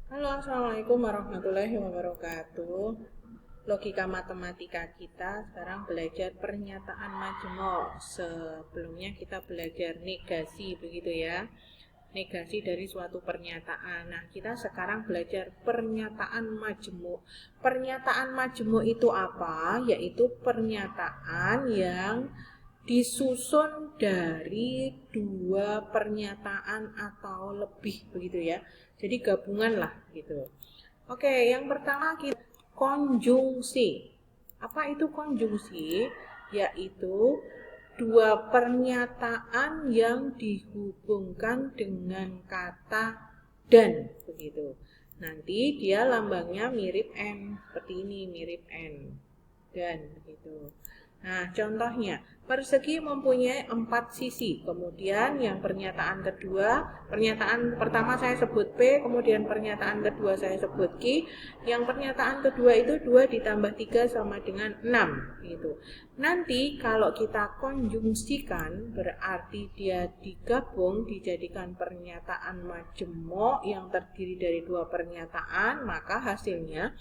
Halo, Assalamualaikum warahmatullahi wabarakatuh. Logika matematika kita sekarang belajar pernyataan majemuk. Sebelumnya kita belajar negasi, begitu ya. Negasi dari suatu pernyataan. Nah, kita sekarang belajar pernyataan majemuk. Pernyataan majemuk itu apa? Yaitu pernyataan yang disusun dari dua pernyataan atau lebih, begitu ya. Jadi gabungan lah gitu. Oke, yang pertama kita konjungsi. Apa itu konjungsi? Yaitu dua pernyataan yang dihubungkan dengan kata dan, begitu. Nanti dia lambangnya mirip N, seperti ini, mirip N dan begitu. Nah, contohnya, persegi mempunyai 4 sisi. Kemudian yang pernyataan kedua, pernyataan pertama saya sebut P, kemudian pernyataan kedua saya sebut Q. Yang pernyataan kedua itu 2 ditambah 3 sama dengan 6. Gitu. Nanti kalau kita konjungsikan, berarti dia digabung, dijadikan pernyataan majemuk yang terdiri dari dua pernyataan, maka hasilnya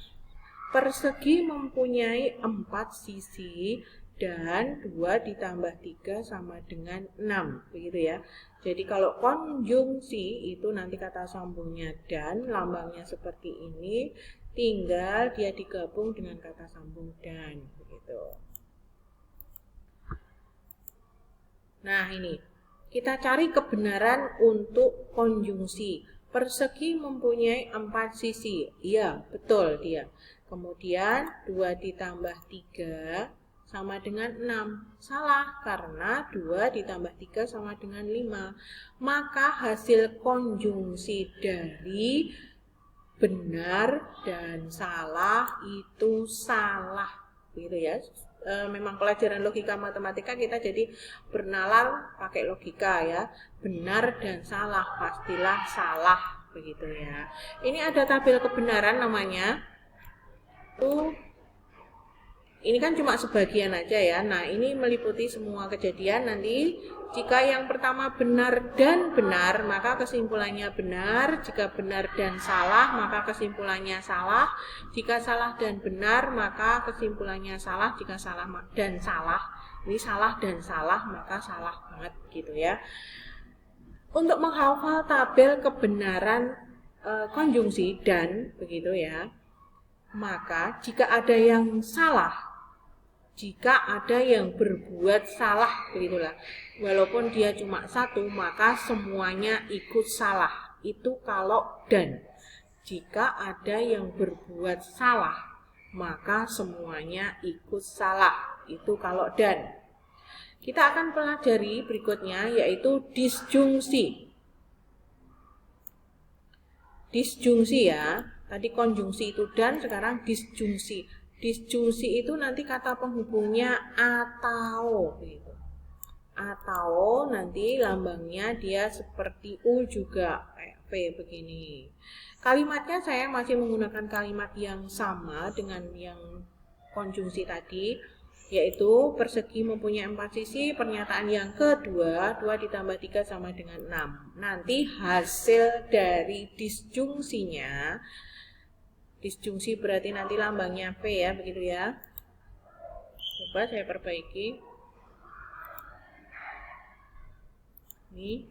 persegi mempunyai 4 sisi dan 2 ditambah 3 sama dengan 6, begitu ya. Jadi kalau konjungsi itu nanti kata sambungnya dan, lambangnya seperti ini, tinggal dia digabung dengan kata sambung dan, begitu. Nah, ini kita cari kebenaran untuk konjungsi. Persegi mempunyai 4 sisi. Iya, betul dia. Kemudian 2 ditambah 3 sama dengan 6. Salah, karena 2 ditambah 3 sama dengan 5. Maka hasil konjungsi dari benar dan salah itu salah, gitu ya. Memang pelajaran logika matematika kita jadi bernalar pakai logika ya. Benar dan salah pastilah salah, begitu ya. Ini ada tabel kebenaran namanya. Ini kan cuma sebagian aja ya. Nah, ini meliputi semua kejadian. Nanti jika yang pertama benar dan benar, maka kesimpulannya benar. Jika benar dan salah, maka kesimpulannya salah. Jika salah dan benar, maka kesimpulannya salah. Jika salah dan salah, ini salah dan salah, maka salah banget gitu ya. Untuk menghafal tabel kebenaran konjungsi dan, begitu ya, maka jika ada yang salah, jika ada yang berbuat salah, begitulah. Walaupun dia cuma satu, maka semuanya ikut salah. Itu kalau dan. Jika ada yang berbuat salah, maka semuanya ikut salah. Itu kalau dan. Kita akan pelajari berikutnya, yaitu disjungsi. Disjungsi ya. Tadi konjungsi itu dan, sekarang disjungsi. Disjungsi itu nanti kata penghubungnya atau, gitu. Atau nanti lambangnya dia seperti U juga, kayak P begini. Kalimatnya saya masih menggunakan kalimat yang sama dengan yang konjungsi tadi, yaitu persegi mempunyai 4 sisi. Pernyataan yang kedua, 2 ditambah 3 sama dengan 6. Nanti hasil dari disjungsinya, disjungsi berarti nanti lambangnya P ya, begitu ya. Coba saya perbaiki. Ini.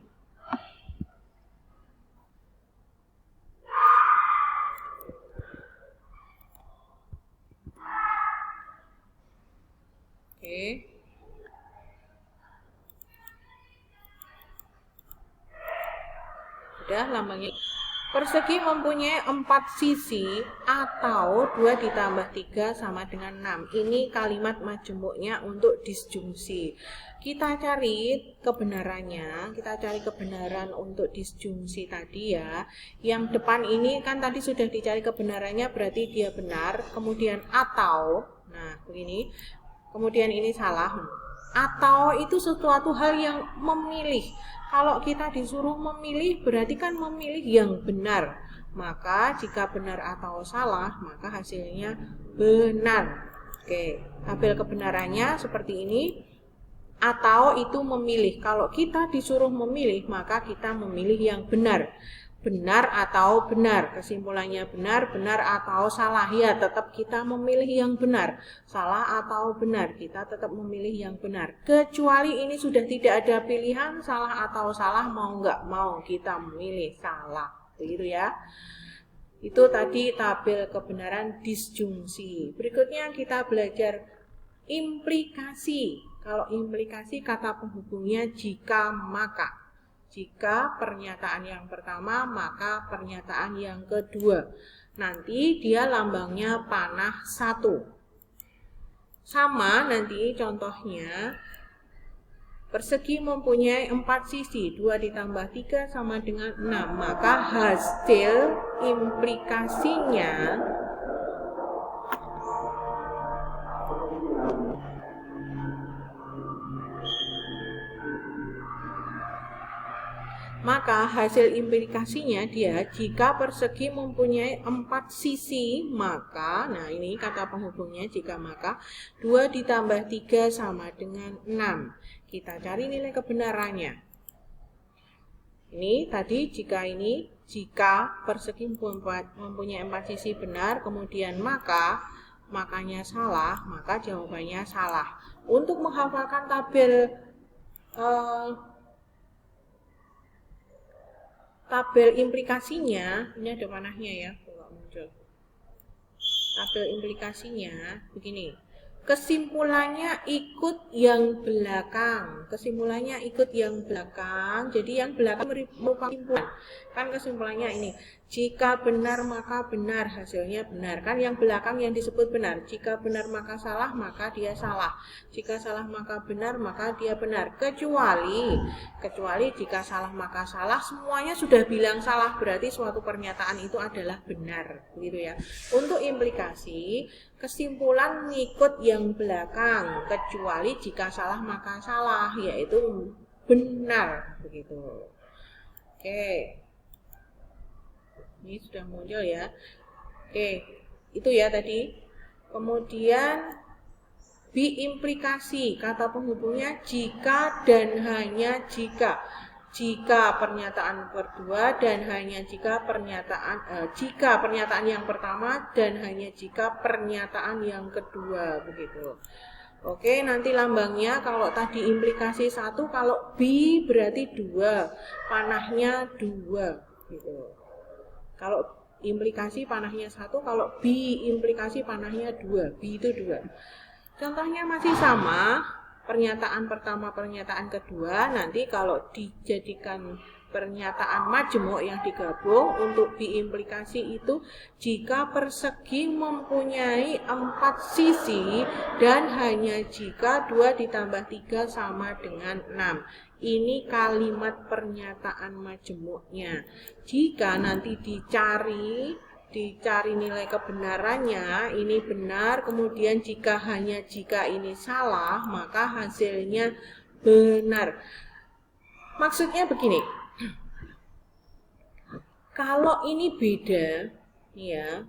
Oke. Sudah lambangnya. Persegi mempunyai 4 sisi atau 2 ditambah 3 sama dengan 6. Ini kalimat majemuknya untuk disjungsi. Kita cari kebenarannya, kita cari kebenaran untuk disjungsi tadi ya. Yang depan ini kan tadi sudah dicari kebenarannya, berarti dia benar. Kemudian atau, nah begini, kemudian ini salah. Atau itu sesuatu hal yang memilih. Kalau kita disuruh memilih, berarti kan memilih yang benar. Maka jika benar atau salah, maka hasilnya benar. Oke, tabel kebenarannya seperti ini. Atau itu memilih. Kalau kita disuruh memilih, maka kita memilih yang benar. benar atau benar, kesimpulannya benar, benar atau salah, ya tetap kita memilih yang benar. Salah atau benar, kita tetap memilih yang benar. Kecuali ini sudah tidak ada pilihan salah atau salah, mau nggak mau kita memilih salah, begitu ya. Itu tadi tabel kebenaran disjungsi. Berikutnya kita belajar implikasi. Kalau implikasi kata penghubungnya jika maka. Jika pernyataan yang pertama, maka pernyataan yang kedua. Nanti dia lambangnya panah 1. Sama nanti contohnya, persegi mempunyai 4 sisi, 2 ditambah 3 sama dengan 6. Maka hasil implikasinya dia jika persegi mempunyai 4 sisi, maka, nah ini kata penghubungnya jika maka, 2 ditambah 3 sama dengan 6. Kita cari nilai kebenarannya. Ini tadi jika persegi mempunyai 4 sisi benar, kemudian makanya salah, maka jawabannya salah. Untuk menghafalkan tabel implikasinya, ini ada panahnya ya, kalau muncul. Tabel implikasinya begini. Kesimpulannya ikut yang belakang. Jadi yang belakang merupakan kesimpulan. Kan kesimpulannya ini. Jika benar maka benar, hasilnya benar. Kan yang belakang yang disebut benar. Jika benar maka salah, maka dia salah. Jika salah maka benar, maka dia benar. Kecuali jika salah maka salah, semuanya sudah bilang salah, berarti suatu pernyataan itu adalah benar, begitu ya. Untuk implikasi, kesimpulan mengikut yang belakang, kecuali jika salah maka salah, yaitu benar, begitu. Oke. Ini sudah muncul ya. Oke, itu ya tadi. Kemudian biimplikasi, kata penghubungnya jika dan hanya jika. Jika pernyataan kedua dan hanya jika pernyataan yang pertama dan hanya jika pernyataan yang kedua, begitu. Oke, nanti lambangnya kalau tadi implikasi 1, kalau bi berarti 2, panahnya 2, gitu. Kalau implikasi panahnya 1, kalau bi implikasi panahnya 2, bi itu 2. Contohnya masih sama, pernyataan pertama, pernyataan kedua, nanti kalau dijadikan pernyataan majmuk yang digabung untuk biimplikasi itu jika persegi mempunyai 4 sisi dan hanya jika 2 ditambah 3 sama dengan 6. Ini kalimat pernyataan majmuknya. Jika nanti dicari nilai kebenarannya, ini benar, kemudian jika hanya jika ini salah, maka hasilnya benar. Maksudnya begini, kalau ini beda, ya,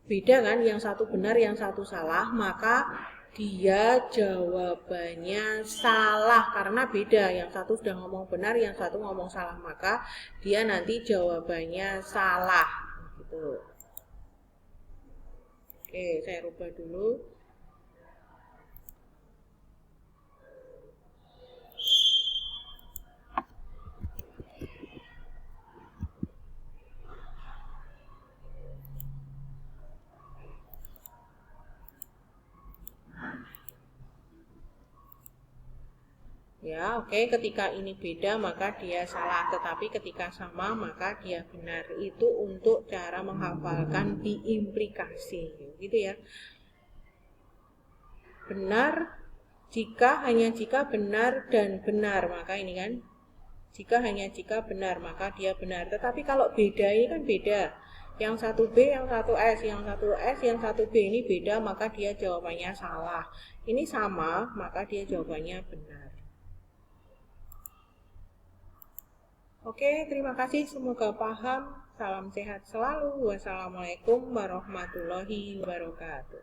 beda kan, yang satu benar, yang satu salah, maka dia jawabannya salah karena beda. Yang satu sudah ngomong benar, yang satu ngomong salah, maka dia nanti jawabannya salah. Gitu. Oke, saya rubah dulu. Ya, oke, ketika ini beda maka dia salah, tetapi ketika sama maka dia benar. Itu untuk cara menghafalkan biimplikasi, gitu ya. Benar hanya jika benar dan benar, maka ini kan jika hanya jika benar maka dia benar. Tetapi kalau beda ini kan beda. Yang satu B, yang satu S, yang satu S, yang satu B ini beda, maka dia jawabannya salah. Ini sama, maka dia jawabannya benar. Oke, terima kasih. Semoga paham. Salam sehat selalu. Wassalamualaikum warahmatullahi wabarakatuh.